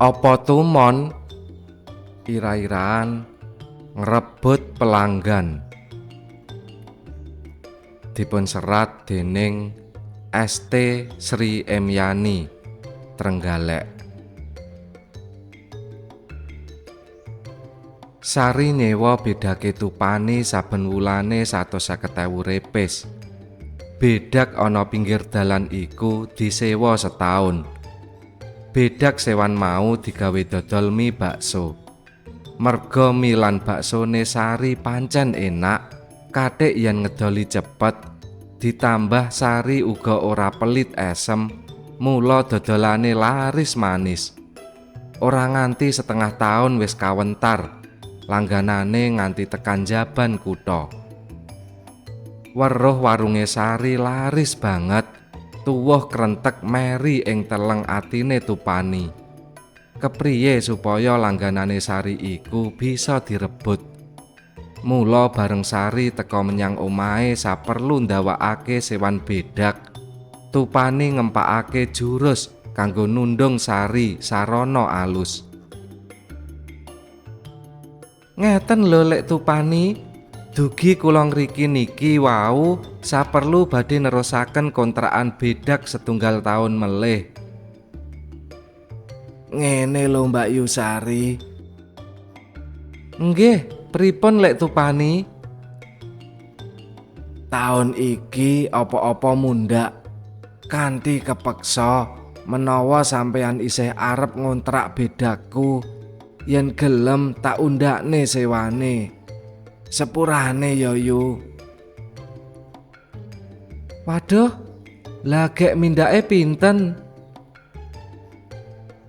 Apa tumon ira-iraan ngrebut pelanggan. Dipun serat dening ST Sri Emyani Trenggalek. Sari nyewa bedake tupani saben wulane 150.000 repes. Bedak ana pinggir dalan iku disewa setahun. Bedak sewan mau digawe dodol mie bakso. Merga mie lan baksone Sari pancen enak, kathik yen ngedoli cepet, ditambah Sari uga ora pelit esem, mula dodolane laris manis. Ora nganti setengah taun wis kawentar, langganane nganti tekan Jaban kutha. Weruh warunge Sari laris banget, tuwuh krentek meri ing teleng atine Tupani. Kepriye supaya langganane Sari iku bisa direbut? Mula bareng Sari teka menyang omahe saperlu ndawakake sewan bedak, Tupani ngempakake jurus kanggo nundung Sari sarana alus. Ngeten lho Lek Tupani, dugi kula ngriki niki wau saperlu badhe nerusaken kontrakan bedak setunggal taun melih. Ngene lho Mbak Yusari. Nggih, pripun Lek Tupani? Taun iki apa-apa mundhak kanthi kepeksa menawa sampeyan isih arep ngontrak bedakku. Yen gelem tak undakne sewane. Sepurane ya yu. Waduh, lah gek mindake pinten?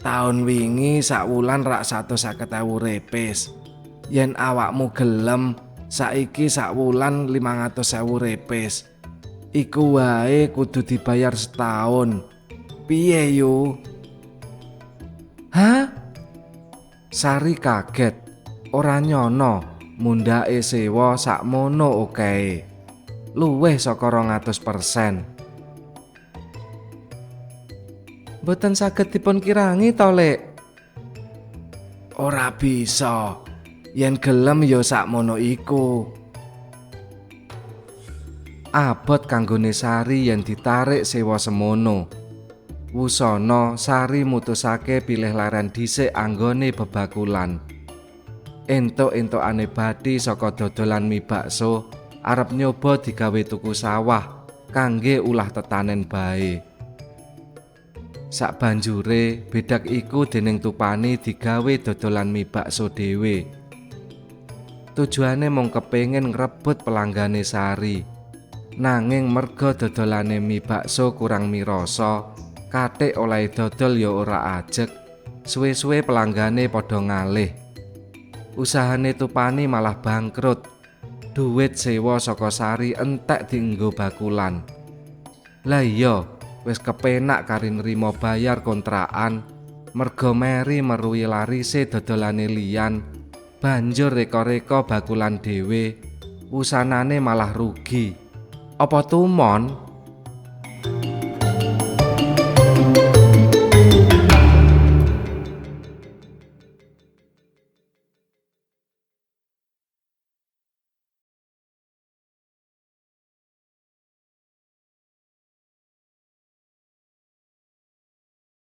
Taun wingi sak wulan rak 150.000 repes. Yen awakmu gelem, saiki sak wulan 500.000 repes. Iku wae kudu dibayar setahun. Piye yu? Hah? Sari kaget, ora nyono mundhake sewa sakmono okehe. Luwih saka 200%. Mboten saged dipun kirangi to, Lek? Ora bisa. Yen gelem ya sakmono iku. Abot kanggone Sari yen ditarik sewa semono. Wusana Sari mutusake pilih laren dhisik anggone bebakulan. Entuk-entukane bathi saka dodolan mie bakso arep nyoba digawe tuku sawah kangge ulah tetanen bae. Sakbanjure bedak iku dening Tupani digawe dodolan mie bakso dhewe. Tujuane mung kepengin ngrebut pelanggane Sari. Nanging merga dodolane mie bakso kurang mirasa, kathik oleh dodol ya ora ajeg, suwe-suwe pelanggane padha ngalih. Usahane Tupani malah bangkrut. Duit sewa saka Sari entek dienggo bakulan. Lah iya, wis kepenak kari nrimo bayar kontrakan, merga meri meruhi larise dodolane liyan, banjur reka-reka bakulan dhewe, usanane malah rugi. Apa tumon?